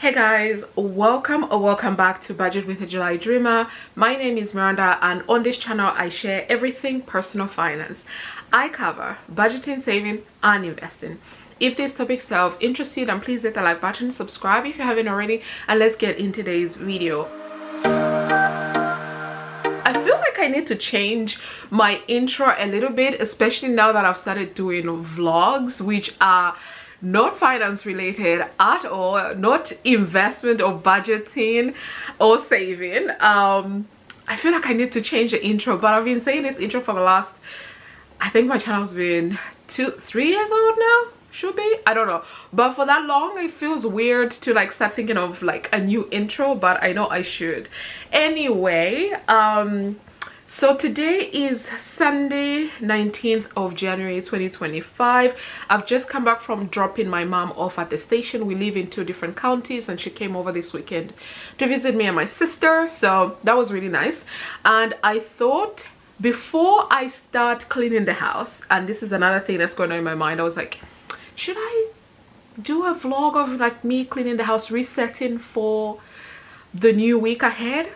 Hey guys, welcome or welcome back to Budget with a July Dreamer. My name is Miranda and on this channel I share everything personal finance. I cover budgeting, saving and investing. If these topics are of interest to you, then please hit the like button, subscribe if you haven't already, and let's get in today's video. I feel like I need to change my intro a little bit, especially now that I've started doing vlogs which are not finance related at all, not investment or budgeting or saving. I feel like I need to change the intro, but I've been saying this intro for the last, I think my channel's been 3 years old now, should be, I don't know, but for that long it feels weird to like start thinking of like a new intro, but I know I should. Anyway, so today is Sunday, 19th of January 2025. I've just come back from dropping my mom off at the station. We live in 2 different counties and she came over this weekend to visit me and my sister, so that was really nice. And I thought before I start cleaning the house, and this is another thing that's going on in my mind, I was like, should I do a vlog of like me cleaning the house, resetting for the new week ahead?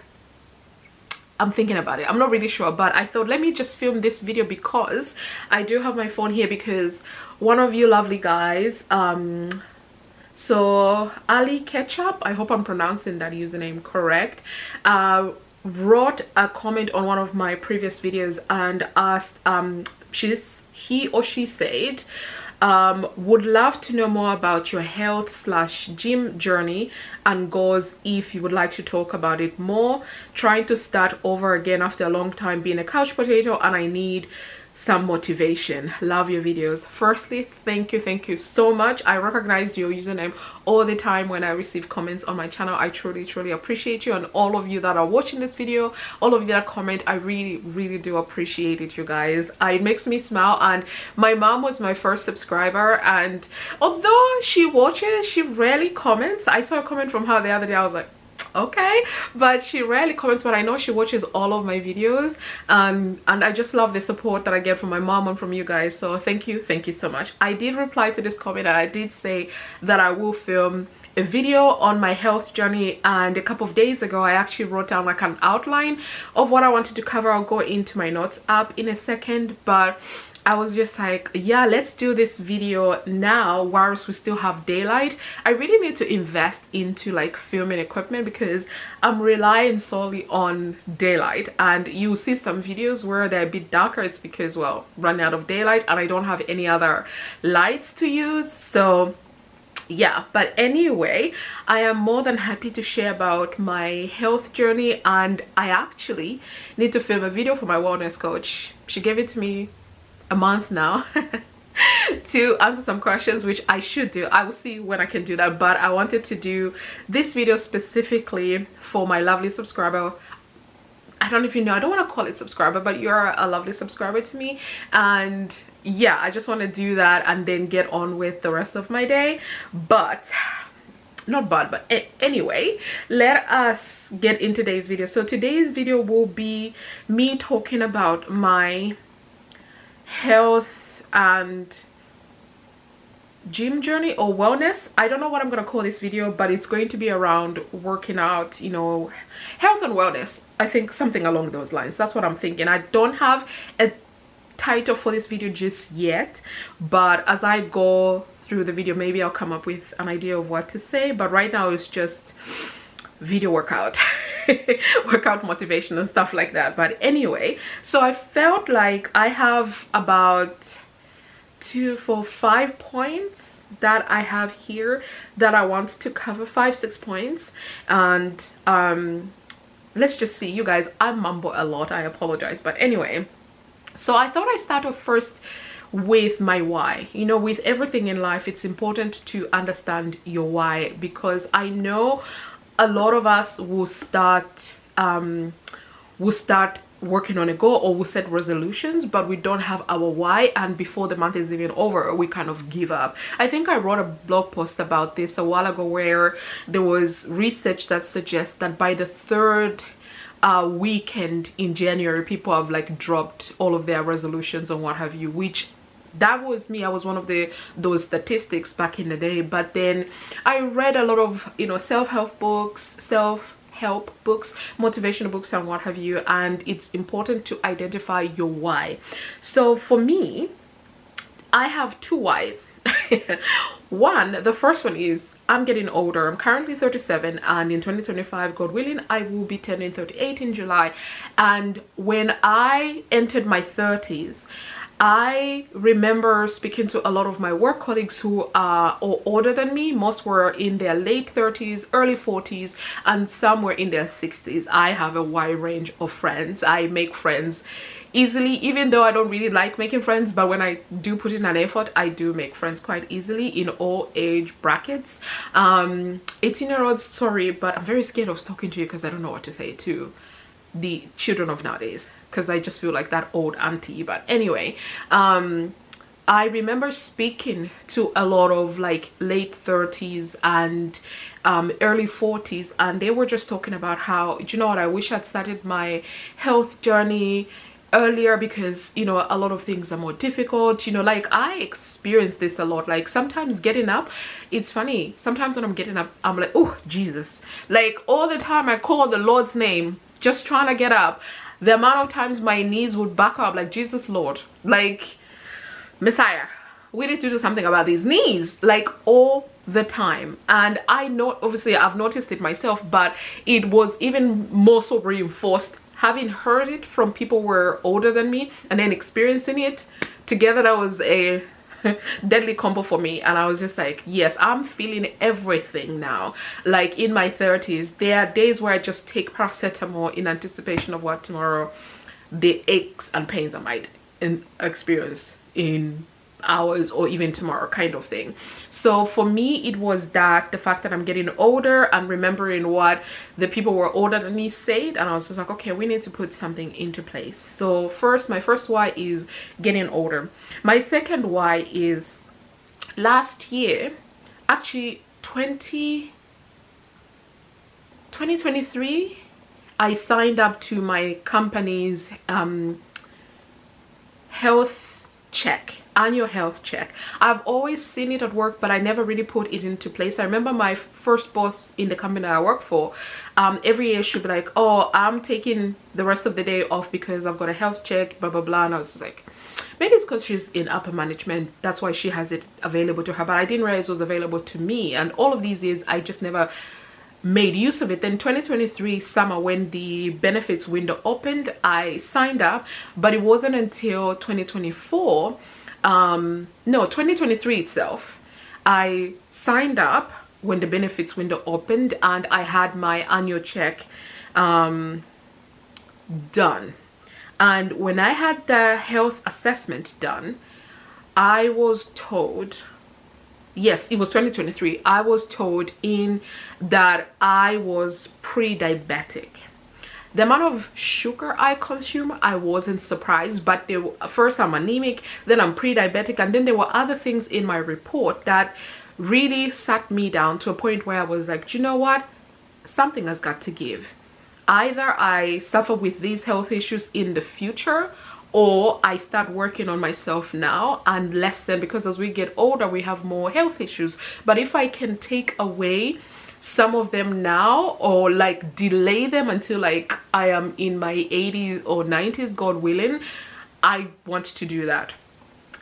I'm thinking about it. I'm not really sure, but I thought let me just film this video because I do have my phone here because one of you lovely guys, so Ali Ketchup, I hope I'm pronouncing that username correct, wrote a comment on one of my previous videos and asked, he or she said, would love to know more about your health/gym journey and goals. If you would like to talk about it more, trying to start over again after a long time being a couch potato and I need some motivation. Love your videos. Firstly, thank you so much. I recognize your username all the time when I receive comments on my channel. I truly appreciate you, and all of you that are watching this video, all of you that comment, I really do appreciate it, you guys. It makes me smile. And my mom was my first subscriber, and although she watches, she rarely comments. I saw a comment from her the other day. I was like, okay, but she rarely comments, but I know she watches all of my videos, and I just love the support that I get from my mom and from you guys, so thank you so much. I did reply to this comment and I did say that I will film a video on my health journey, and a couple of days ago I actually wrote down like an outline of what I wanted to cover. I'll go into my notes app in a second, but I was just like, yeah, let's do this video now whilst we still have daylight. I really need to invest into like filming equipment because I'm relying solely on daylight, and you'll see some videos where they're a bit darker. It's because, well, running out of daylight and I don't have any other lights to use, so yeah. But anyway, I am more than happy to share about my health journey, and I actually need to film a video for my wellness coach. She gave it to me a month now to answer some questions, which I should do. I will see when I can do that, but I wanted to do this video specifically for my lovely subscriber. I don't know if you know, I don't want to call it subscriber, but you're a lovely subscriber to me, and yeah, I just want to do that and then get on with the rest of my day. But anyway, let us get in today's video. So today's video will be me talking about my health and gym journey or wellness. I don't know what I'm gonna call this video, but it's going to be around working out, you know, health and wellness. I think something along those lines. That's what I'm thinking. I don't have a title for this video just yet, but as I go through the video, maybe I'll come up with an idea of what to say. But right now it's just video workout workout motivation and stuff like that. But anyway, so I felt like I have about 5 points that I have here that I want to cover, 5-6 points, and let's just see. You guys, I mumble a lot, I apologize, but anyway, so I thought I'd start off first with my why. You know, with everything in life, it's important to understand your why, because I know a lot of us will start working on a goal, or we'll set resolutions, but we don't have our why, and before the month is even over we kind of give up. I think I wrote a blog post about this a while ago where there was research that suggests that by the 3rd weekend in January people have like dropped all of their resolutions and what have you, which that was me. I was one of those statistics back in the day. But then I read a lot of, you know, self-help books, motivational books and what have you, and it's important to identify your why. So for me, I have two whys. The first one is I'm getting older. I'm currently 37, and in 2025, God willing, I will be turning 38 in July. And when I entered my 30s, I remember speaking to a lot of my work colleagues who are older than me. Most were in their late 30s, early 40s, and some were in their 60s. I have a wide range of friends. I make friends easily, even though I don't really like making friends, but when I do put in an effort, I do make friends quite easily in all age brackets. 18-year-olds, sorry, but I'm very scared of talking to you because I don't know what to say to the children of nowadays, because I just feel like that old auntie. But anyway, I remember speaking to a lot of like late 30s and early 40s, and they were just talking about how, you know what, I wish I'd started my health journey earlier, because, you know, a lot of things are more difficult. You know, like I experience this a lot. Like sometimes getting up, it's funny, sometimes when I'm getting up, I'm like, oh Jesus, like all the time I call the Lord's name just trying to get up. The amount of times my knees would back up, like, Jesus Lord, like, Messiah, we need to do something about these knees, like all the time. And I know, obviously I've noticed it myself, but it was even more so reinforced having heard it from people who were older than me, and then experiencing it together. That was a deadly combo for me. And I was just like, yes, I'm feeling everything now. Like in my 30s, there are days where I just take paracetamol in anticipation of what tomorrow, the aches and pains I might experience in hours or even tomorrow, kind of thing. So for me, it was that the fact that I'm getting older and remembering what the people who were older than me said, and I was just like, okay, we need to put something into place. So my first why is getting older. My second why is last year, actually 2023, I signed up to my company's annual health check. I've always seen it at work, but I never really put it into place. I remember my first boss in the company I work for, every year she'd be like, oh, I'm taking the rest of the day off because I've got a health check, blah blah blah. And I was like, maybe it's because she's in upper management, that's why she has it available to her, but I didn't realize it was available to me. And all of these years I just never made use of it. Then 2023 summer, when the benefits window opened, I signed up, but it wasn't until 2024, 2023 itself, I signed up when the benefits window opened, and I had my annual check done. And when I had the health assessment done, I was told, yes, it was 2023, I was told in that I was pre-diabetic. The amount of sugar I consume, I wasn't surprised, but first I'm anemic, then I'm pre-diabetic, and then there were other things in my report that really sat me down to a point where I was like, do you know what? Something has got to give. Either I suffer with these health issues in the future, or I start working on myself now and lessen, because as we get older we have more health issues. But if I can take away some of them now, or like delay them until like I am in my 80s or 90s, God willing, I want to do that.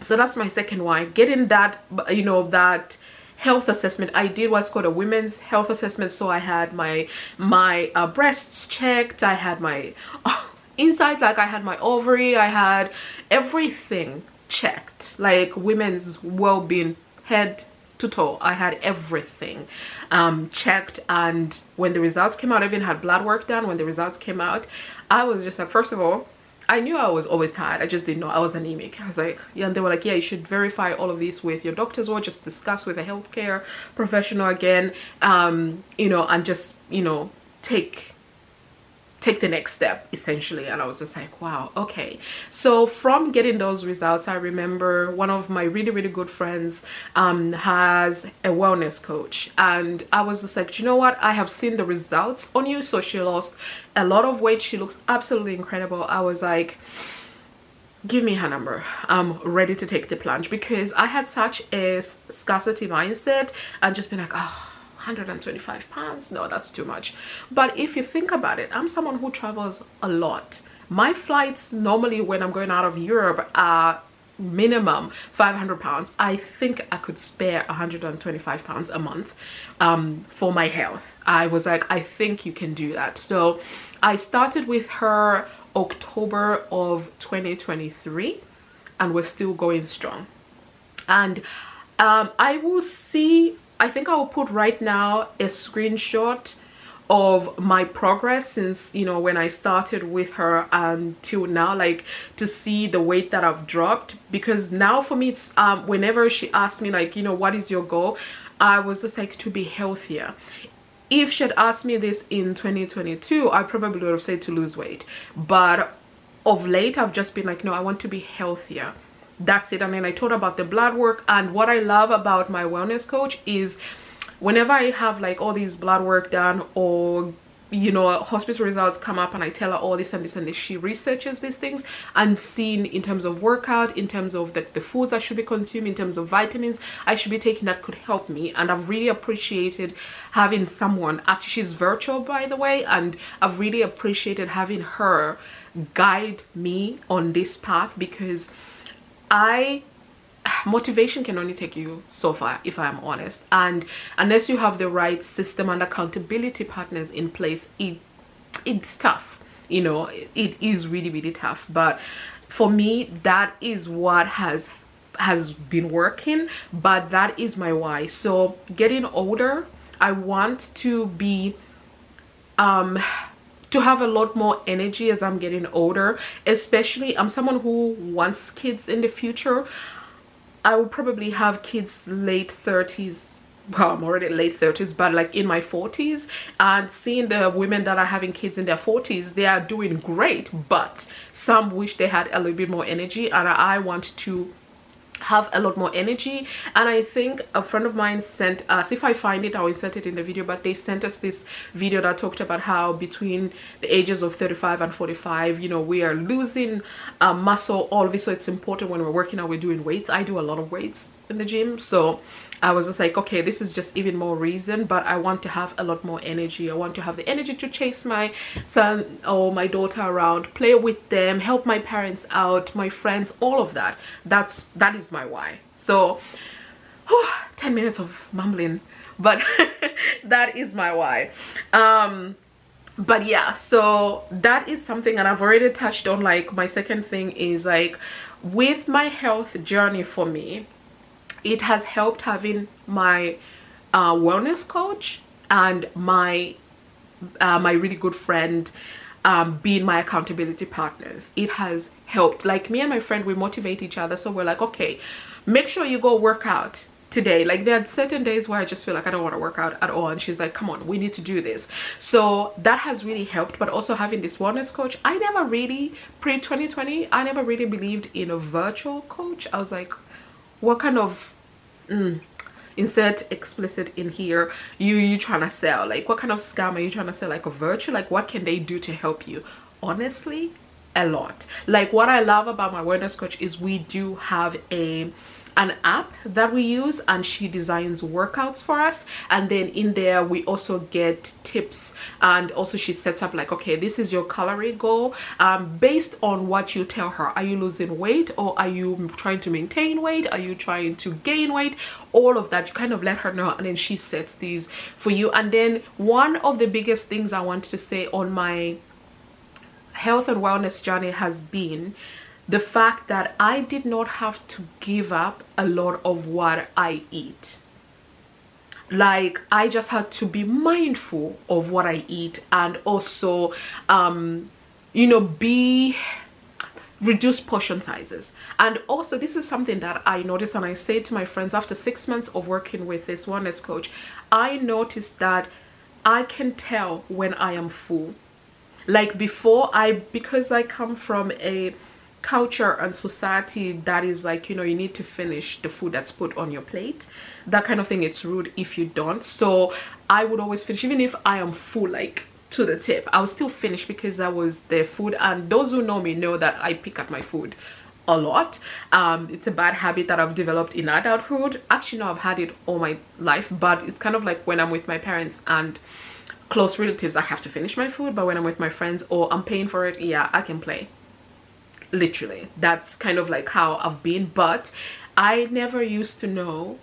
So that's my second why, getting that, you know, that health assessment. I did what's called a women's health assessment. So I had my breasts checked, I had my inside, like I had my ovary, I had everything checked, like women's well-being, head to toe. I had everything checked. And when the results came out, I even had blood work done. When the results came out, I was just like, first of all, I knew I was always tired, I just didn't know I was anemic. I was like, yeah, and they were like, yeah, you should verify all of this with your doctors, or just discuss with a healthcare professional again, you know, and just, you know, take the next step essentially. And I was just like, wow, okay. So from getting those results, I remember one of my really good friends has a wellness coach, and I was just like, you know what, I have seen the results on you. So she lost a lot of weight, she looks absolutely incredible. I was like, give me her number. I'm ready to take the plunge, because I had such a scarcity mindset and just been like, oh, 125 pounds, no, that's too much. But if you think about it, I'm someone who travels a lot. My flights normally when I'm going out of Europe are minimum 500 pounds. I think I could spare 125 pounds a month for my health. I was like, I think you can do that. So I started with her October of 2023 and we're still going strong. And I will see, I think I will put right now a screenshot of my progress since, you know, when I started with her until now, like to see the weight that I've dropped. Because now for me it's whenever she asked me like, you know, what is your goal, I was just like, to be healthier. If she had asked me this in 2022, I probably would have said to lose weight. But of late I've just been like, no, I want to be healthier. That's it. And then I told her about the blood work. And what I love about my wellness coach is whenever I have like all these blood work done, or you know, hospital results come up and I tell her all this and this and this, she researches these things and seen in terms of workout, in terms of the foods I should be consuming, in terms of vitamins I should be taking that could help me. And I've really appreciated having someone, actually she's virtual by the way, and I've really appreciated having her guide me on this path, because motivation can only take you so far, if I'm honest, and unless you have the right system and accountability partners in place, it's tough, you know, it is really, really tough. But for me, that is what has been working, but that is my why. So getting older, I want to be to have a lot more energy as I'm getting older. Especially I'm someone who wants kids in the future. I will probably have kids late 30s. Well, I'm already late 30s, but like in my 40s. And seeing the women that are having kids in their 40s, they are doing great, but some wish they had a little bit more energy, and I want to have a lot more energy. And I think a friend of mine sent us, if I find it I will insert it in the video, but they sent us this video that talked about how between the ages of 35 and 45, you know, we are losing muscle, all of it. So it's important when we're working out, we're doing weights. I do a lot of weights in the gym, so I was just like, okay, this is just even more reason. But I want to have a lot more energy. I want to have the energy to chase my son or my daughter around, play with them, help my parents out, my friends, all of that. That is my why. So 10 minutes of mumbling, but that is my why. But yeah, so that is something, and I've already touched on, like my second thing is like with my health journey, for me it has helped having my wellness coach and my really good friend being my accountability partners. It has helped. Like me and my friend, we motivate each other. So we're like, okay, make sure you go work out today. Like there are certain days where I just feel like I don't want to work out at all, and she's like, come on, we need to do this. So that has really helped. But also having this wellness coach, I never really, pre-2020, I never really believed in a virtual coach. I was like, what kind of insert explicit in here, you trying to sell, like what kind of scam are you trying to sell, like a virtual, like what can they do to help you? Honestly, a lot. Like what I love about my wellness coach is we do have an app that we use, and she designs workouts for us, and then in there we also get tips, and also she sets up like, okay, this is your calorie goal based on what you tell her. Are you losing weight, or are you trying to maintain weight? Are you trying to gain weight? All of that, you kind of let her know, and then she sets these for you. And then one of the biggest things I want to say on my health and wellness journey has been the fact that I did not have to give up a lot of what I eat. Like I just had to be mindful of what I eat, and also you know, reduce portion sizes. And also this is something that I noticed, and I say to my friends after 6 months of working with this wellness coach, I noticed that I can tell when I am full. Like before, because I come from a culture and society that is like, you know, you need to finish the food that's put on your plate, that kind of thing. It's rude if you don't. So I would always finish, even if I am full, like to the tip, I will still finish because that was the food. And those who know me know that I pick at my food a lot. It's a bad habit that I've developed in adulthood. Actually, no, I've had it all my life, but it's kind of like when I'm with my parents and close relatives, I have to finish my food. But when I'm with my friends or I'm paying for it, yeah, I can play. Literally, that's kind of like how I've been. But I never used to know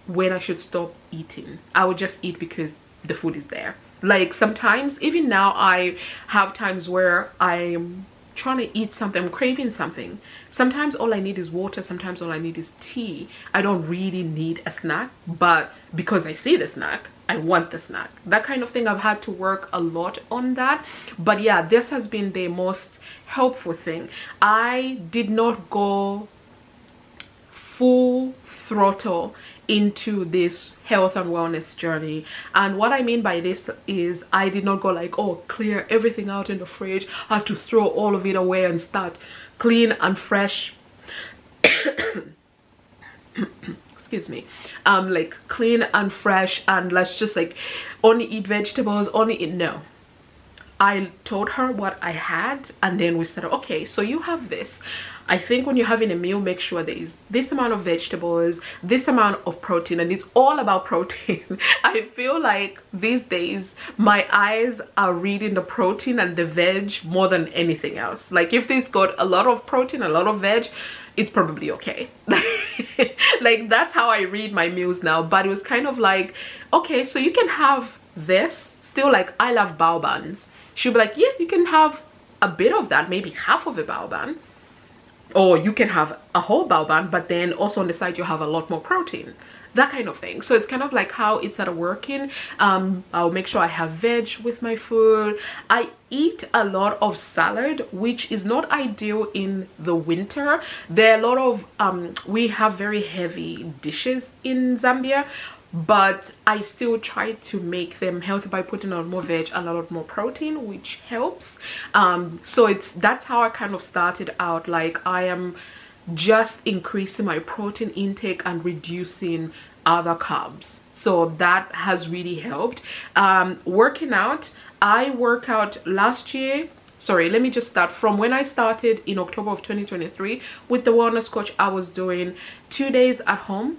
when I should stop eating. I would just eat because the food is there. Like sometimes, even now, I have times where I'm trying to eat something, I'm craving something. Sometimes all I need is water, sometimes all I need is tea. I don't really need a snack, but because I see the snack, I want the snack. That kind of thing. I've had to work a lot on that. But yeah, this has been the most helpful thing. I did not go full throttle into this health and wellness journey, and what I mean by this is I did not go like, oh, clear everything out in the fridge, I have to throw all of it away and start clean and fresh. Excuse me. Like clean and fresh, and let's just like only eat vegetables, only eat. No, I told her what I had, and then we said, okay, so you have this. I think when you're having a meal, make sure there is this amount of vegetables, this amount of protein, and it's all about protein. I feel like these days my eyes are reading the protein and the veg more than anything else. Like if this got a lot of protein, a lot of veg, it's probably okay. Like that's how I read my meals now. But it was kind of like, okay, so you can have this. Still, like, I love bao buns. She'll be like, yeah, you can have a bit of that, maybe half of a bao bun, or you can have a whole bao bun, but then also on the side you have a lot more protein, that kind of thing. So it's kind of like how it started working. I'll make sure I have veg with my food. I eat a lot of salad, which is not ideal in the winter. There are a lot of we have very heavy dishes in Zambia, but I still try to make them healthy by putting a lot more veg and a lot more protein, which helps. So that's how I kind of started out. Like I am just increasing my protein intake and reducing other carbs, so that has really helped. Working out, I work out last year. Sorry, let me just start from when I started in October of 2023 with the wellness coach. I was doing 2 days at home.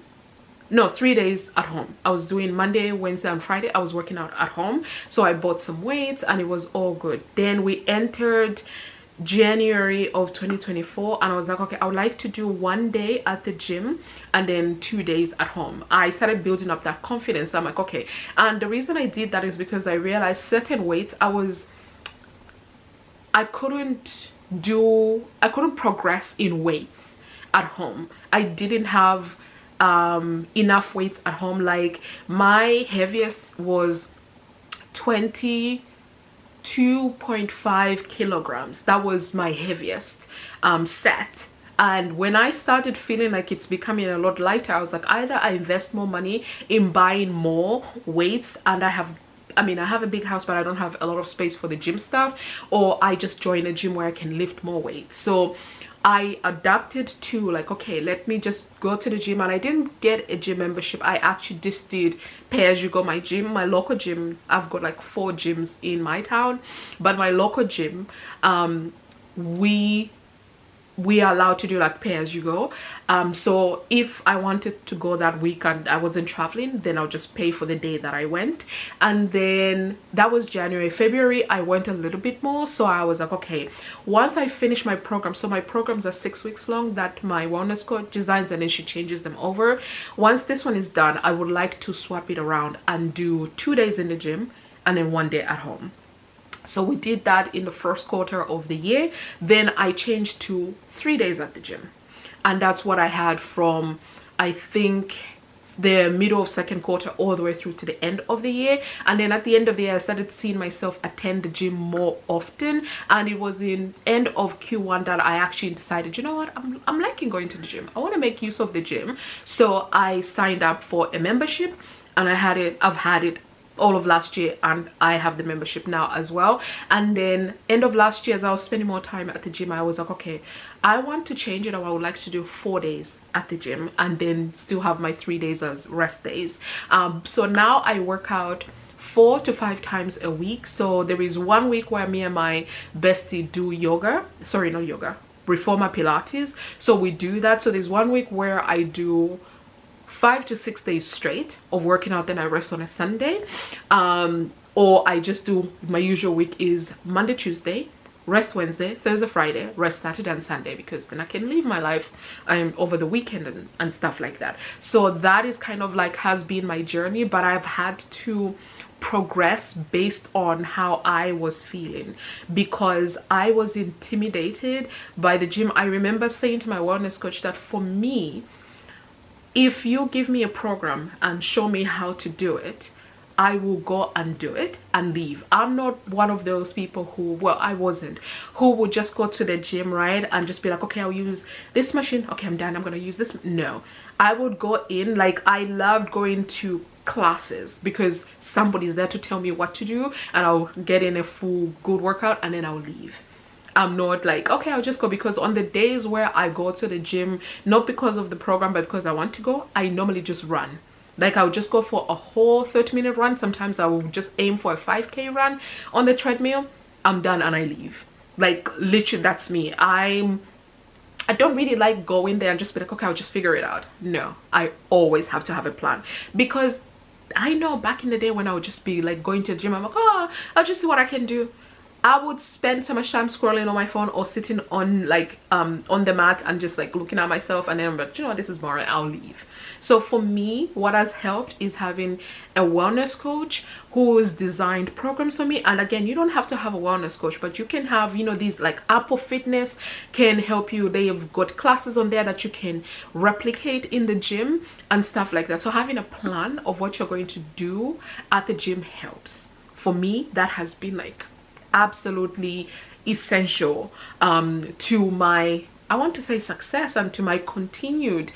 No, 3 days at home. I was doing Monday, Wednesday, and Friday. I was working out at home. So I bought some weights and it was all good. Then we entered January of 2024 and I was like, okay, I would like to do 1 day at the gym and then 2 days at home. I started building up that confidence. I'm like, okay. And the reason I did that is because I realized certain weights I couldn't progress in weights at home. I didn't have enough weights at home. Like my heaviest was 22.5 kilograms. That was my heaviest set. And when I started feeling like it's becoming a lot lighter, I was like, either I invest more money in buying more weights, and I have a big house but I don't have a lot of space for the gym stuff, or I just join a gym where I can lift more weights. So I adapted to like, okay, let me just go to the gym. And I didn't get a gym membership. I actually just did pay as you go. My gym, my local gym, I've got like 4 gyms in my town, but my local gym, we are allowed to do like pay as you go. So if I wanted to go that week and I wasn't traveling, then I'll just pay for the day that I went. And then that was January. February I went a little bit more, so I was like, okay, once I finish my program, so my programs are 6 weeks long that my wellness coach designs and then she changes them over. Once this one is done, I would like to swap it around and do 2 days in the gym and then 1 day at home. So we did that in the first quarter of the year. Then I changed to 3 days at the gym, and that's what I had from, I think, the middle of second quarter all the way through to the end of the year. And then at the end of the year I started seeing myself attend the gym more often, and it was in end of Q1 that I actually decided, you know what, I'm liking going to the gym. I want to make use of the gym. So I signed up for a membership, and I've had it all of last year, and I have the membership now as well. And then end of last year, as I was spending more time at the gym, I was like, okay, I want to change it. I would like to do 4 days at the gym and then still have my 3 days as rest days. So now I work out 4 to 5 times a week. So there is 1 week where me and my bestie do yoga. Sorry, not yoga. reformer Pilates. So we do that. So there's one week where I do 5 to 6 days straight of working out, then I rest on a Sunday. Or I just do, my usual week is Monday, Tuesday, rest Wednesday, Thursday, Friday, rest Saturday and Sunday, because then I can live my life over the weekend and stuff like that. So that is kind of like has been my journey, but I've had to progress based on how I was feeling, because I was intimidated by the gym. I remember saying to my wellness coach that for me, if you give me a program and show me how to do it, I will go and do it and leave. I'm not one of those people who, well, I wasn't, who would just go to the gym, right, and just be like, okay, I'll use this machine, okay, I'm done, I'm gonna use this. No, I would go in, like, I loved going to classes because somebody's there to tell me what to do, and I'll get in a full good workout and then I'll leave. I'm not like, okay, I'll just go, because on the days where I go to the gym, not because of the program but because I want to go, I normally just run. Like, I'll just go for a whole 30-minute run. Sometimes I will just aim for a 5K run on the treadmill. I'm done and I leave. Like, literally, that's me. I don't really like going there and just be like, okay, I'll just figure it out. No, I always have to have a plan, because I know back in the day when I would just be like going to the gym, I'm like, oh, I'll just see what I can do. I would spend so much time scrolling on my phone or sitting on like on the mat and just like looking at myself, and then I'm like, you know what, this is boring, I'll leave. So for me, what has helped is having a wellness coach who has designed programs for me. And again, you don't have to have a wellness coach, but you can have, you know, these like Apple Fitness can help you. They have got classes on there that you can replicate in the gym and stuff like that. So having a plan of what you're going to do at the gym helps. For me, that has been like absolutely essential to my, I want to say, success, and to my continued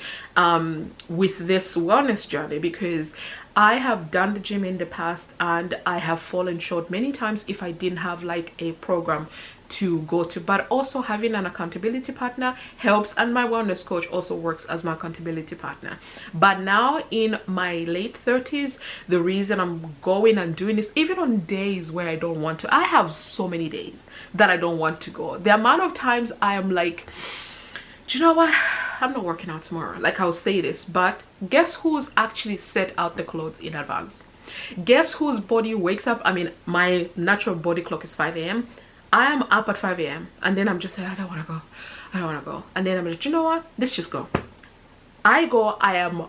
with this wellness journey, because I have done the gym in the past and I have fallen short many times if I didn't have like a program to go to. But also having an accountability partner helps, and my wellness coach also works as my accountability partner. But now in my late 30s, the reason I'm going and doing this, even on days where I don't want to, I have so many days that I don't want to go. The amount of times I am like, do you know what, I'm not working out tomorrow. Like, I'll say this, but guess who's actually set out the clothes in advance? Guess whose body wakes up? I mean, my natural body clock is 5 a.m. I am up at 5 a.m. and then I'm just like, I don't want to go, I don't want to go. And then I'm like, you know what, let's just go. I go, I am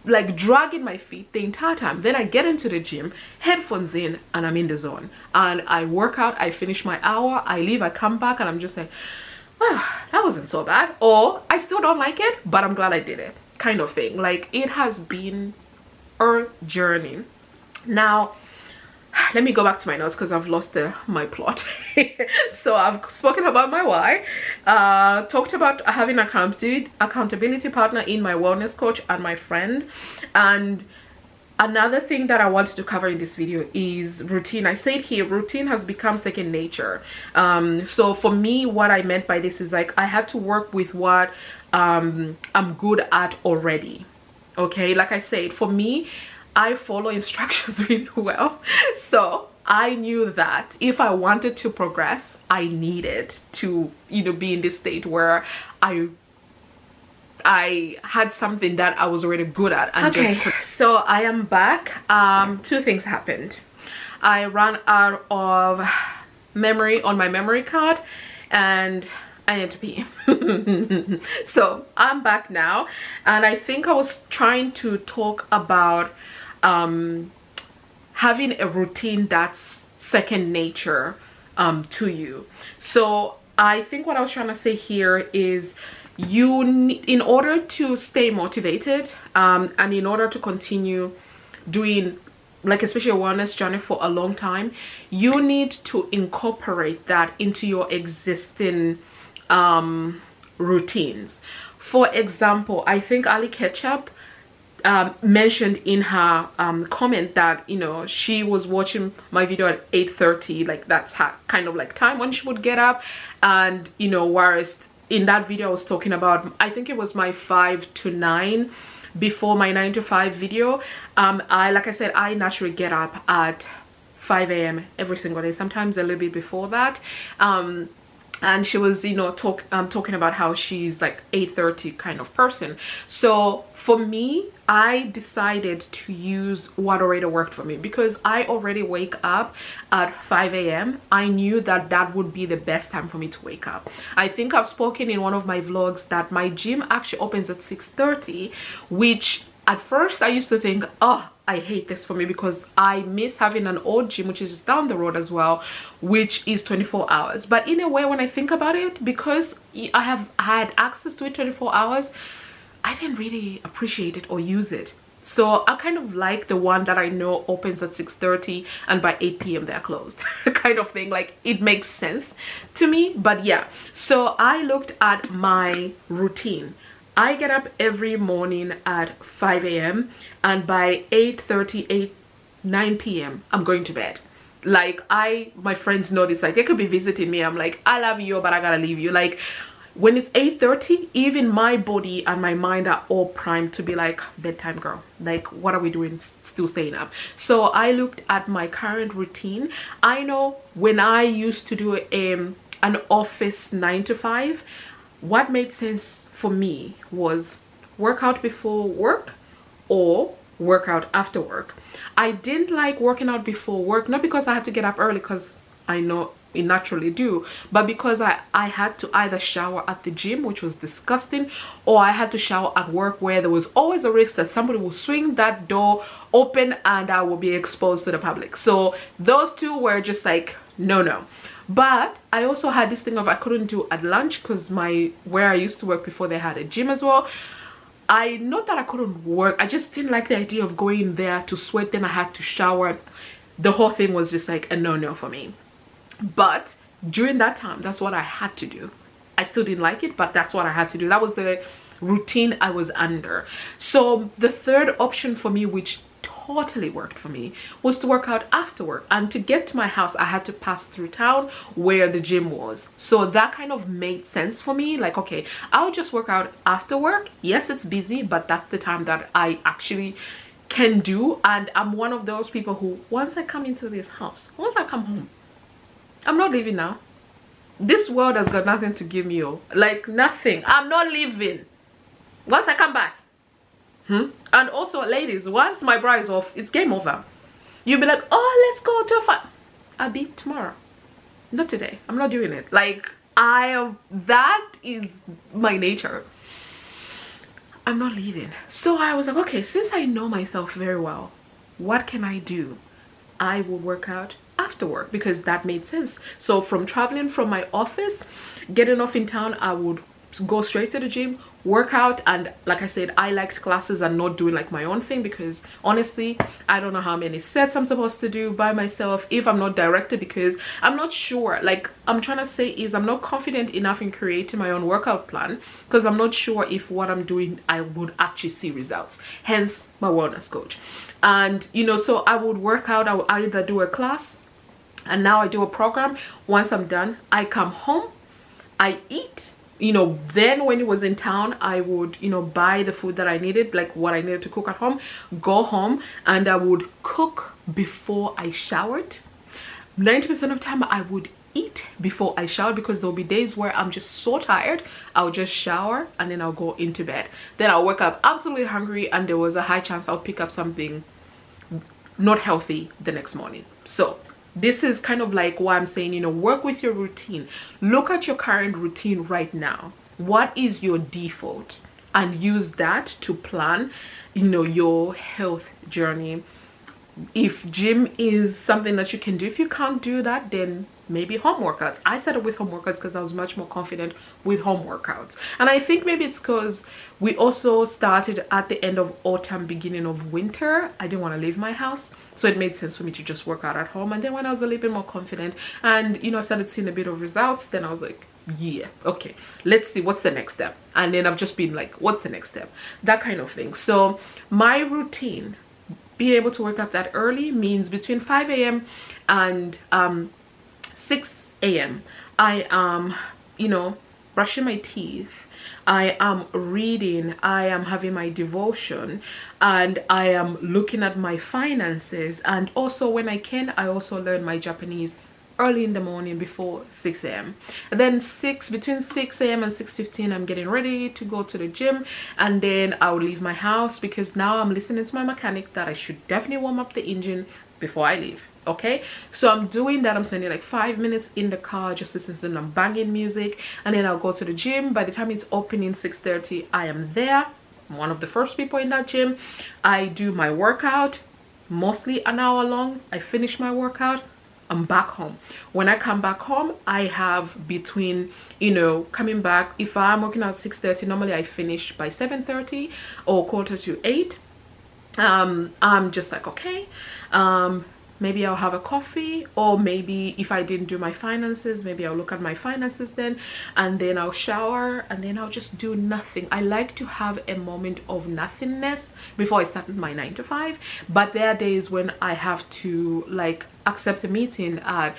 like dragging my feet the entire time. Then I get into the gym, headphones in, and I'm in the zone, and I work out. I finish my hour, I leave, I come back, and I'm just like, wow, that wasn't so bad, or I still don't like it, but I'm glad I did it, kind of thing. Like, it has been a journey. Now let me go back to my notes because I've lost my plot. So I've spoken about my why, talked about having an accountability partner in my wellness coach and my friend. And another thing that I wanted to cover in this video is routine. I said here, routine has become second nature. So for me, what I meant by this is like, I had to work with what I'm good at already. Okay, like I said, for me, I follow instructions really well. So I knew that if I wanted to progress, I needed to, you know, be in this state where I had something that I was already good at. And okay, so I am back. Two things happened. I ran out of memory on my memory card and I need to pee. So I'm back now, and I think I was trying to talk about having a routine that's second nature to you. So I think what I was trying to say here is, in order to stay motivated and in order to continue doing, like, especially a wellness journey for a long time, you need to incorporate that into your existing routines. For example, I think Ali Ketchup mentioned in her comment that, you know, she was watching my video at 8:30, like that's her kind of like time when she would get up. And, you know, whereas in that video I was talking about, I think it was my 5 to 9 before my 9 to 5 video. Like I said, I naturally get up at 5 a.m. every single day, sometimes a little bit before that. and she was, you know, talking about how she's like 8:30 kind of person. So for me, I decided to use what already worked for me, because I already wake up at 5 a.m. I knew that that would be the best time for me to wake up. I think I've spoken in one of my vlogs that my gym actually opens at 6:30, which at first I used to think, oh, I hate this for me, because I miss having an old gym, which is just down the road as well, which is 24 hours. But in a way, when I think about it, because I have had access to it 24 hours, I didn't really appreciate it or use it. So I kind of like the one that I know opens at 6:30 and by 8 p.m. they're closed kind of thing. Like, it makes sense to me. But yeah, so I looked at my routine. I get up every morning at 5 a.m. and by 8:30, 9 p.m. I'm going to bed. Like, my friends know this. Like, they could be visiting me. I'm like, I love you, but I gotta leave you. Like, when it's 8:30, even my body and my mind are all primed to be like, bedtime, girl. Like, what are we doing still staying up? So I looked at my current routine. I know when I used to do an office 9 to 5, what made sense for me was workout before work or workout after work. I didn't like working out before work, not because I had to get up early, because I know we naturally do, but because I had to either shower at the gym, which was disgusting, or I had to shower at work, where there was always a risk that somebody will swing that door open and I will be exposed to the public. So those two were just like, no. But I also had this thing of I couldn't do at lunch, because where I used to work before, they had a gym as well. Not that I couldn't work, I just didn't like the idea of going there to sweat, then I had to shower. The whole thing was just like a no for me. But during that time, that's what I had to do. I still didn't like it, but that's what I had to do. That was the routine I was under. So the third option for me, which totally worked for me, was to work out after work. And to get to my house, I had to pass through town where the gym was. So that kind of made sense for me. Like, okay, I'll just work out after work. Yes, it's busy, but that's the time that I actually can do. And I'm one of those people who, once I come into this house, once I come home, I'm not leaving now. This world has got nothing to give me, like nothing. I'm not leaving once I come back. And also, ladies, once my bra is off, it's game over. You'll be like, oh, let's go to a fun. I'll be tomorrow, not today. I'm not doing it. Like, that is my nature. I'm not leaving. So I was like, okay, since I know myself very well, what can I do? I will work out after work, because that made sense. So from traveling from my office, getting off in town, I would go straight to the gym, work out. And like I said, I liked classes and not doing like my own thing, because honestly, I don't know how many sets I'm supposed to do by myself if I'm not directed, because I'm not sure. Like, I'm trying to say is, I'm not confident enough in creating my own workout plan, because I'm not sure if what I'm doing, I would actually see results. Hence my wellness coach. And you know, so I would work out. I would either do a class, and now I do a program. Once I'm done, I come home, I eat. You know, then when it was in town, I would, you know, buy the food that I needed, like what I needed to cook at home, go home, and I would cook before I showered. 90% of the time I would eat before I showered, because there'll be days where I'm just so tired, I'll just shower and then I'll go into bed. Then I'll wake up absolutely hungry, and there was a high chance I'll pick up something not healthy the next morning. So this is kind of like why I'm saying, you know, work with your routine. Look at your current routine right now. What is your default? And use that to plan, you know, your health journey. If gym is something that you can do, if you can't do that, then maybe home workouts. I started with home workouts because I was much more confident with home workouts. And I think maybe it's because we also started at the end of autumn, beginning of winter. I didn't want to leave my house, so it made sense for me to just work out at home. And then when I was a little bit more confident and, you know, I started seeing a bit of results, then I was like, yeah, okay, let's see what's the next step. And then I've just been like, what's the next step, that kind of thing. So my routine, being able to wake up that early, means between 5 a.m. and 6 a.m. I am, you know, brushing my teeth, I am reading, I am having my devotion, and I am looking at my finances. And also when I can, I also learn my Japanese early in the morning before 6 a.m. and then between 6 a.m. and 6:15 I'm getting ready to go to the gym, and then I'll leave my house because now I'm listening to my mechanic that I should definitely warm up the engine before I leave. Okay, so I'm doing that. I'm spending like 5 minutes in the car just listening to some banging music, and then I'll go to the gym. By the time it's opening 6:30, I am there. I'm one of the first people in that gym. I do my workout, mostly an hour long. I finish my workout, I'm back home. When I come back home, I have between, coming back, if I'm working out 6:30, normally I finish by 7:30 or 7:45. I'm just like, okay, maybe I'll have a coffee, or maybe if I didn't do my finances, maybe I'll look at my finances then, and then I'll shower, and then I'll just do nothing. I like to have a moment of nothingness before I start my 9 to 5, but there are days when I have to like accept a meeting at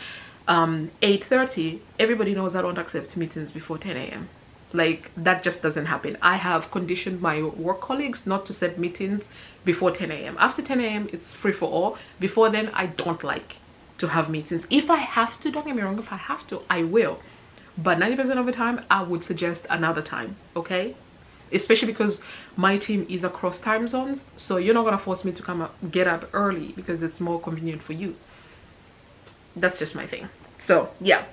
8:30. Everybody knows I don't accept meetings before 10 a.m. Like, that just doesn't happen. I have conditioned my work colleagues not to set meetings before 10 a.m. After 10 a.m. it's free for all. Before then, I don't like to have meetings. If I have to, don't get me wrong, if I have to, I will. But 90% of the time, I would suggest another time, okay? Especially because my team is across time zones, so you're not gonna force me to get up early because it's more convenient for you. That's just my thing. So yeah.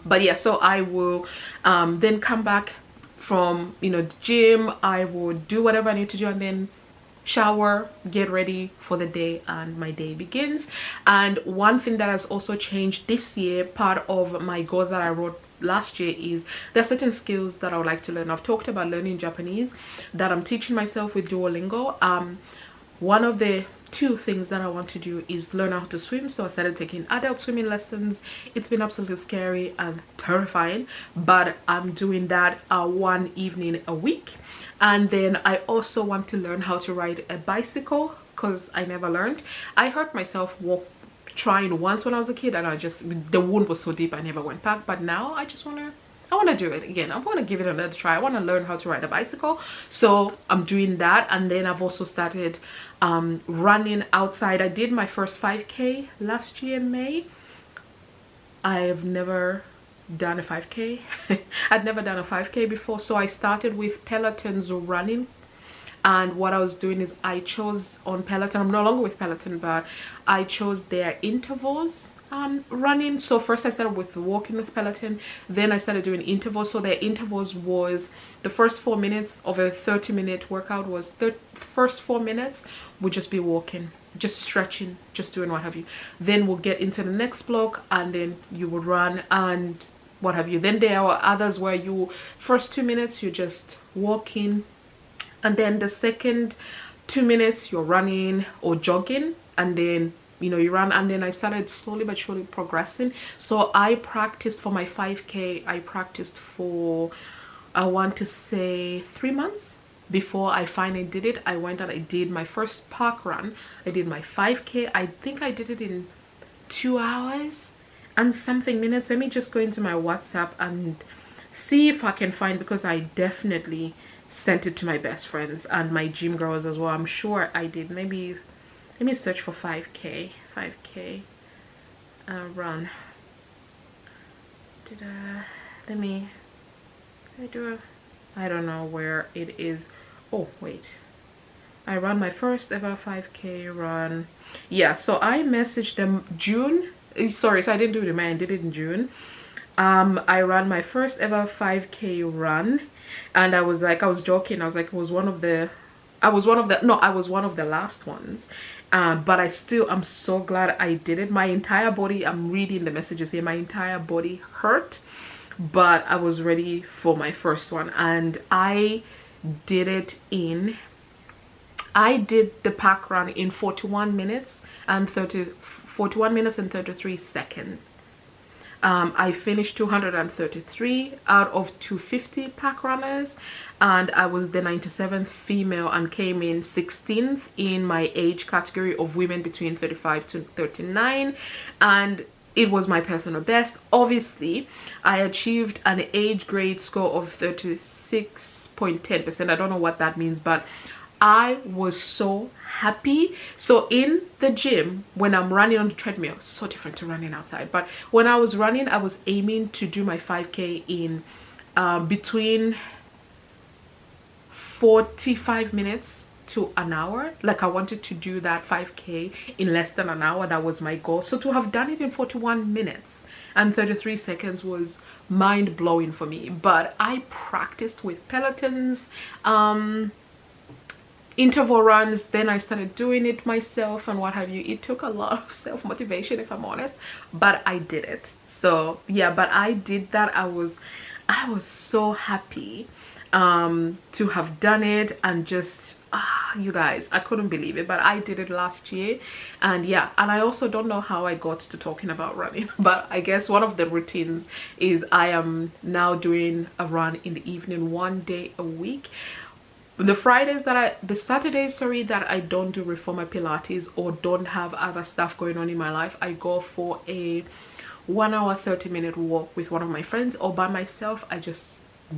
But yeah, so I will then come back from the gym. I will do whatever I need to do, and then shower, get ready for the day, and my day begins. And one thing that has also changed this year, part of my goals that I wrote last year, is there are certain skills that I would like to learn. I've talked about learning Japanese that I'm teaching myself with Duolingo. One of the two things that I want to do is learn how to swim, so I started taking adult swimming lessons. It's been absolutely scary and terrifying, but I'm doing that one evening a week. And then I also want to learn how to ride a bicycle because I never learned. I hurt myself trying once when I was a kid, and the wound was so deep I never went back. But now I want to do it again. I want to give it another try. I want to learn how to ride a bicycle, so I'm doing that. And then I've also started running outside. I did my first 5K last year in May. I've never done a 5K. I'd never done a 5K before, so I started with Peloton's running. And what I was doing is I chose on Peloton, I'm no longer with Peloton, but I chose their intervals running. So first I started with walking with Peloton, then I started doing intervals. So their intervals was the first 4 minutes of a 30-minute workout. Was the first 4 minutes would just be walking, just stretching, just doing what have you. Then we'll get into the next block, and then you would run and what have you. Then there are others where you first 2 minutes you're just walking, and then the second 2 minutes you're running or jogging, and then you run. And then I started slowly but surely progressing. So I practiced for my 5K. I practiced for, I want to say, 3 months before I finally did it. I went and I did my first park run. I did my 5K. I think I did it in 2 hours and something minutes. Let me just go into my WhatsApp and see if I can find, because I definitely sent it to my best friends and my gym girls as well. I'm sure I did. Maybe let me search for 5K run. I don't know where it is. Oh wait, I ran my first ever 5K run. Yeah, so I messaged them June. Sorry, so I didn't do it in May, I did it in June. I ran my first ever 5K run, and I was joking. I was like, I was one of the last ones. But I'm so glad I did it. My entire body, I'm reading the messages here, my entire body hurt, but I was ready for my first one. And I did the park run in 41 minutes and 33 seconds. I finished 233 out of 250 pack runners, and I was the 97th female and came in 16th in my age category of women between 35 to 39, and it was my personal best. Obviously, I achieved an age grade score of 36.10%. I don't know what that means, but I was so happy. So in the gym, when I'm running on the treadmill, so different to running outside, but when I was running, I was aiming to do my 5K in between 45 minutes to an hour. Like I wanted to do that 5K in less than an hour. That was my goal. So to have done it in 41 minutes and 33 seconds was mind-blowing for me. But I practiced with pelotons, interval runs, then I started doing it myself and what have you. It took a lot of self-motivation, if I'm honest, but I did it. So yeah, but I did that. I was so happy to have done it, and just you guys, I couldn't believe it. But I did it last year, and yeah, and I also don't know how I got to talking about running, but I guess one of the routines is I am now doing a run in the evening, 1 day a week. The Saturdays, sorry, that I don't do reformer Pilates or don't have other stuff going on in my life, I go for a 1 hour 30-minute walk with one of my friends, or by myself. I just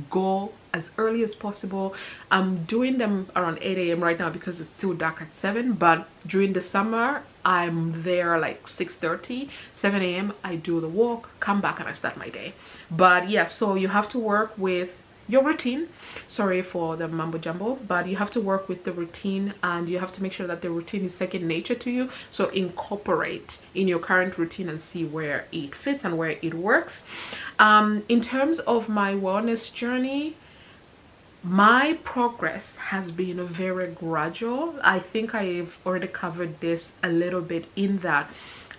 go as early as possible. I'm doing them around 8 a.m. right now because it's still dark at 7, but during the summer I'm there like 6:30, 7 a.m. I do the walk, come back, and I start my day. But yeah, so you have to work with your routine. Sorry for the mambo jumbo, but you have to work with the routine, and you have to make sure that the routine is second nature to you. So incorporate in your current routine and see where it fits and where it works. In terms of my wellness journey, my progress has been very gradual. I think I've already covered this a little bit, in that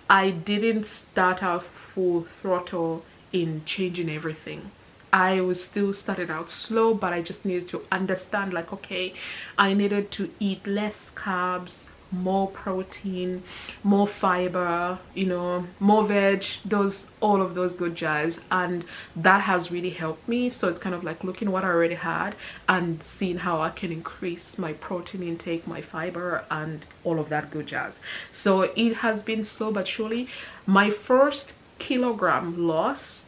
I didn't start out full throttle in changing everything. I was still started out slow, but I just needed to understand, like, okay, I needed to eat less carbs, more protein, more fiber, you know, more veg, all of those good jazz, and that has really helped me. So it's kind of like looking what I already had and seeing how I can increase my protein intake, my fiber, and all of that good jazz. So it has been slow but surely. My first kilogram loss,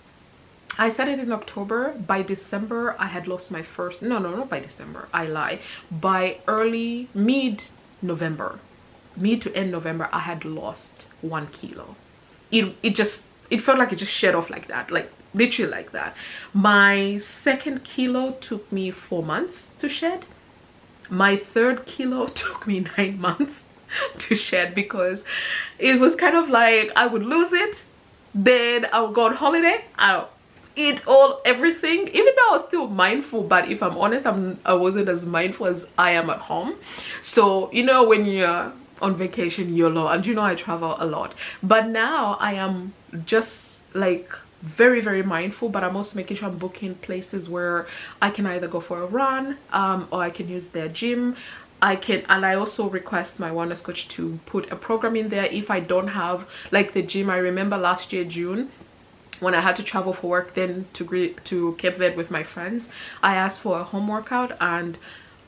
I started in October. By December, I had lost my first, no, not by December, I lie. By mid-November, mid to end November, I had lost 1 kilo. It felt like it just shed off like that, like literally like that. My second kilo took me 4 months to shed. My third kilo took me 9 months to shed, because it was kind of like I would lose it, then I would go on holiday, I'll eat everything, even though I was still mindful. But if I'm honest, I wasn't as mindful as I am at home. So you know, when you're on vacation, YOLO, and you know I travel a lot, but now I am just like very, very mindful. But I'm also making sure I'm booking places where I can either go for a run, or I can use their gym. And I also request my wellness coach to put a program in there if I don't have like the gym. I remember last year June, when I had to travel for work, then to Cape Verde with my friends, I asked for a home workout, and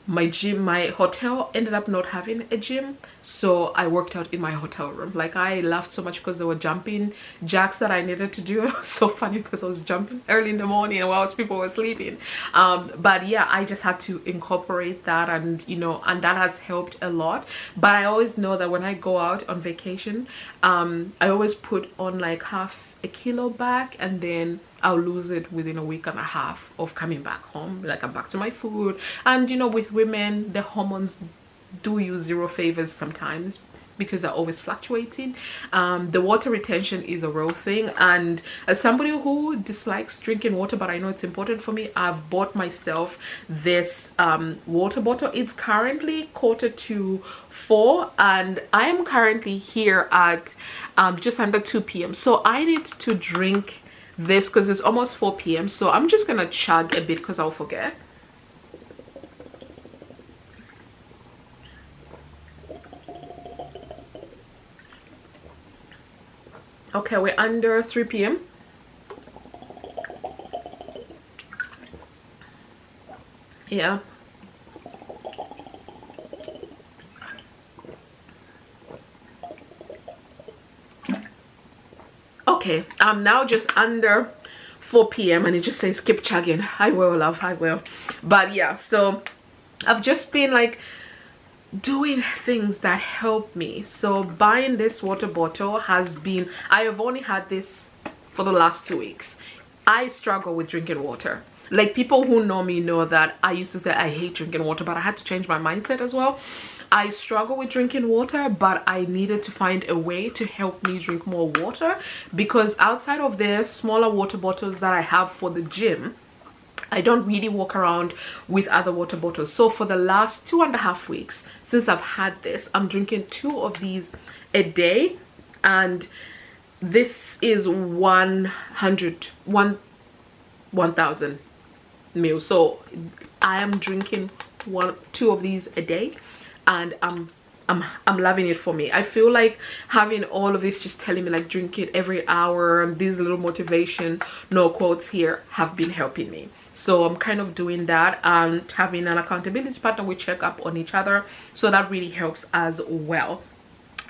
my hotel ended up not having a gym, so I worked out in my hotel room. Like, I laughed so much because there were jumping jacks that I needed to do. It was so funny because I was jumping early in the morning whilst people were sleeping. But yeah, I just had to incorporate that, and you know, and that has helped a lot. But I always know that when I go out on vacation, I always put on like half a kilo back, and then I'll lose it within a week and a half of coming back home. Like, I'm back to my food. And you know, with women, the hormones do you zero favors sometimes because they're always fluctuating. The water retention is a real thing, and as somebody who dislikes drinking water, but I know it's important for me, I've bought myself this water bottle. It's currently 3:45, and I am currently here at just under 2 p.m. so I need to drink this because it's almost 4 p.m. so I'm just gonna chug a bit because I'll forget. Okay, we're under 3 p.m. Yeah. Okay, I'm now just under 4 p.m. and it just says keep chugging. I will, love, I will. But yeah, so I've just been like doing things that help me. So buying this water bottle has been, I have only had this for the last 2 weeks. I struggle with drinking water. Like, people who know me know that I used to say I hate drinking water, but I had to change my mindset as well. I struggle with drinking water, but I needed to find a way to help me drink more water, because outside of the smaller water bottles that I have for the gym, I don't really walk around with other water bottles. So for the last 2.5 weeks since I've had this, I'm drinking 2 of these a day, and this is 1,000 ml. So I am drinking 2 of these a day, and I'm loving it. For me, I feel like having all of this just telling me like drink it every hour, and these little motivation no quotes here have been helping me. So I'm kind of doing that, and having an accountability partner, we check up on each other, so that really helps as well.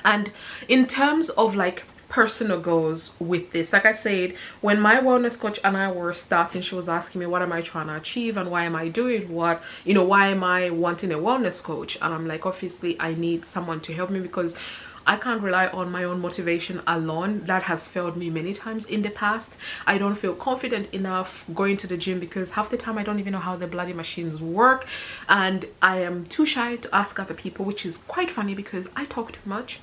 And in terms of like personal goals with this, like I said, when my wellness coach and I were starting, she was asking me what am I trying to achieve and why am I doing what, you know, why am I wanting a wellness coach? And I'm like, obviously I need someone to help me, because I can't rely on my own motivation alone. That has failed me many times in the past. I don't feel confident enough going to the gym, because half the time I don't even know how the bloody machines work, and I am too shy to ask other people, which is quite funny because I talk too much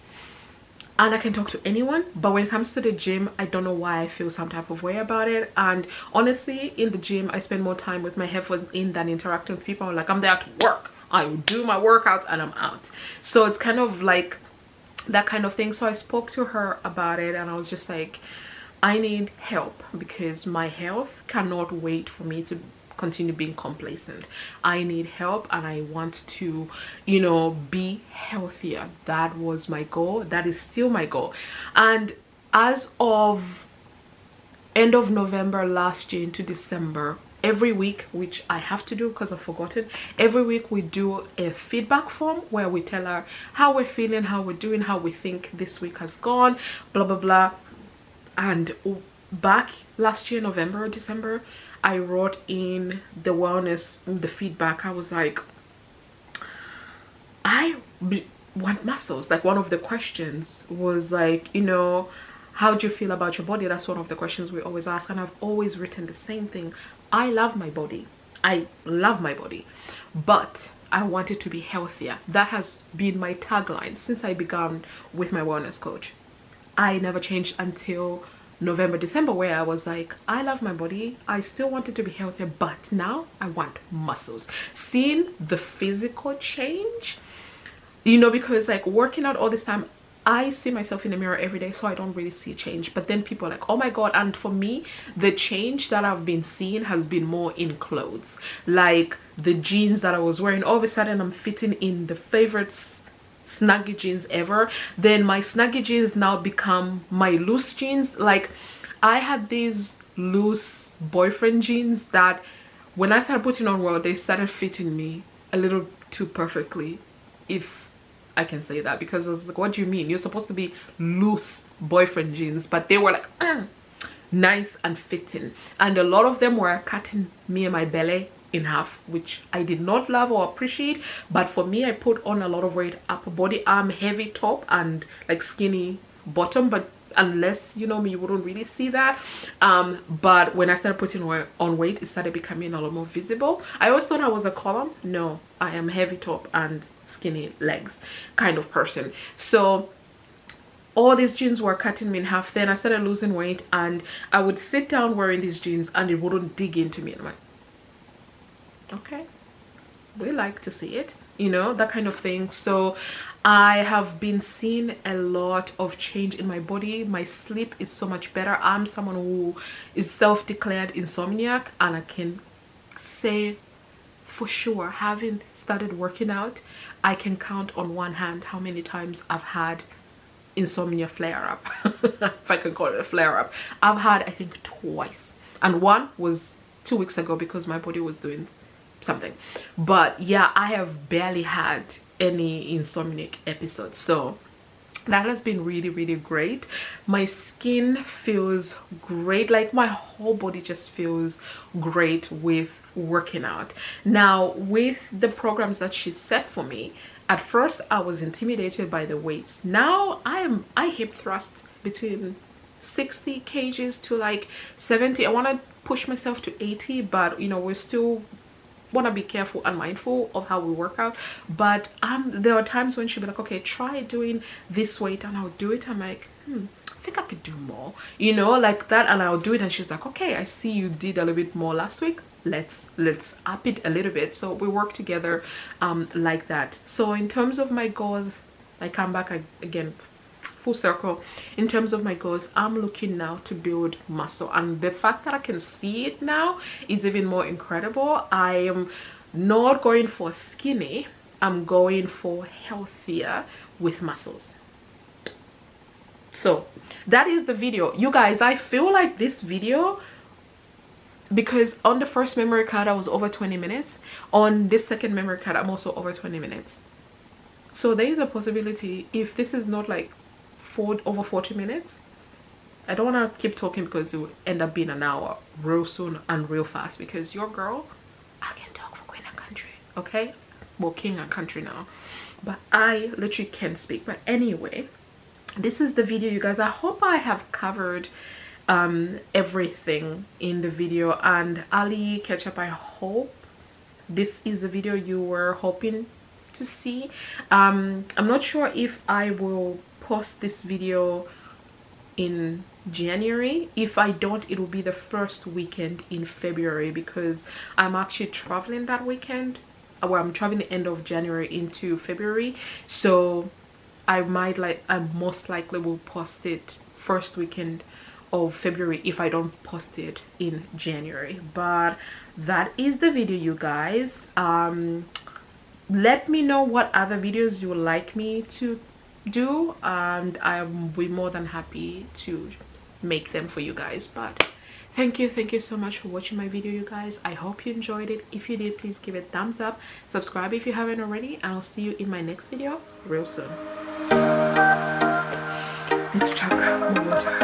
and I can talk to anyone. But when it comes to the gym, I don't know why I feel some type of way about it. And honestly, in the gym, I spend more time with my headphones in than interacting with people. Like, I'm there to work, I do my workouts and I'm out. So it's kind of like that kind of thing. So I spoke to her about it, and I was just like, I need help, because my health cannot wait for me to continue being complacent. I need help, and I want to, you know, be healthier. That was my goal. That is still my goal. And as of end of November last year into December, every week, which I have to do because I've forgotten, every week we do a feedback form where we tell her how we're feeling, how we're doing, how we think this week has gone, blah blah blah. And back last year, November or December, I wrote in the wellness, the feedback. I was like, I want muscles. Like, one of the questions was like, you know, how do you feel about your body? That's one of the questions we always ask. And I've always written the same thing. I love my body. I love my body, but I want it to be healthier. That has been my tagline since I began with my wellness coach. I never changed until November, December, where I was like, I love my body. I still want it to be healthier, but now I want muscles. Seeing the physical change, you know, because like working out all this time, I see myself in the mirror every day, so I don't really see change. But then people are like, oh my god. And for me, the change that I've been seeing has been more in clothes. Like the jeans that I was wearing, all of a sudden I'm fitting in the favorite snuggy jeans ever. Then my snuggy jeans now become my loose jeans. Like, I had these loose boyfriend jeans that when I started putting on, well, they started fitting me a little too perfectly, if I can say that, because I was like, what do you mean? You're supposed to be loose boyfriend jeans, but they were like nice and fitting, and a lot of them were cutting me and my belly in half, which I did not love or appreciate. But for me, I put on a lot of weight, upper body, arm, heavy top, and like skinny bottom. But unless you know me, you wouldn't really see that. But when I started putting on weight, it started becoming a lot more visible. I always thought I was a column. No, I am heavy top and skinny legs kind of person. So all these jeans were cutting me in half. Then I started losing weight, and I would sit down wearing these jeans and it wouldn't dig into me. And I'm like, okay, we like to see it, you know, that kind of thing. So I have been seeing a lot of change in my body. My sleep is so much better. I'm someone who is self-declared insomniac, and I can say for sure, having started working out, I can count on one hand how many times I've had insomnia flare up. If I can call it a flare up. I've had, I think, twice, and one was 2 weeks ago because my body was doing something. But yeah, I have barely had any insomniac episodes, so that has been really, really great. My skin feels great. Like, my whole body just feels great with working out. Now, with the programs that she set for me, At first I was intimidated by the weights. Now I hip thrust between 60 kgs to like 70. I want to push myself to 80, but you know, we're still want to be careful and mindful of how we work out. But there are times when she'll be like, okay, try doing this weight, and I'll do it. I'm like, I think I could do more, you know, like that, and I'll do it, and she's like, okay, I see you did a little bit more last week, let's up it a little bit. So we work together like that. So in terms of my goals, I come back again full circle. In terms of my goals, I'm looking now to build muscle, and the fact that I can see it now is even more incredible. I am not going for skinny, I'm going for healthier with muscles. So that is the video, you guys. I feel like this video, because on the first memory card I was over 20 minutes, on this second memory card I'm also over 20 minutes. So there is a possibility, if this is not like over 40 minutes, I don't want to keep talking because it will end up being an hour real soon and real fast, because your girl, I can talk for queen and country, okay? Well, king and country now, but I literally can't speak. But anyway, this is the video, you guys. I hope I have covered everything in the video. And Ali Ketchup, I hope this is the video you were hoping to see. I'm not sure if I will post this video in January. If I don't, it will be the first weekend in February, because I'm actually traveling that weekend. Well, I'm traveling the end of January into February, so I most likely will post it first weekend of February if I don't post it in January. But that is the video, you guys. Let me know what other videos you would like me to do, and I'll be more than happy to make them for you guys. But thank you so much for watching my video, you guys. I hope you enjoyed it. If you did, please give it a thumbs up, subscribe if you haven't already, and I'll see you in my next video real soon. Let's check more water.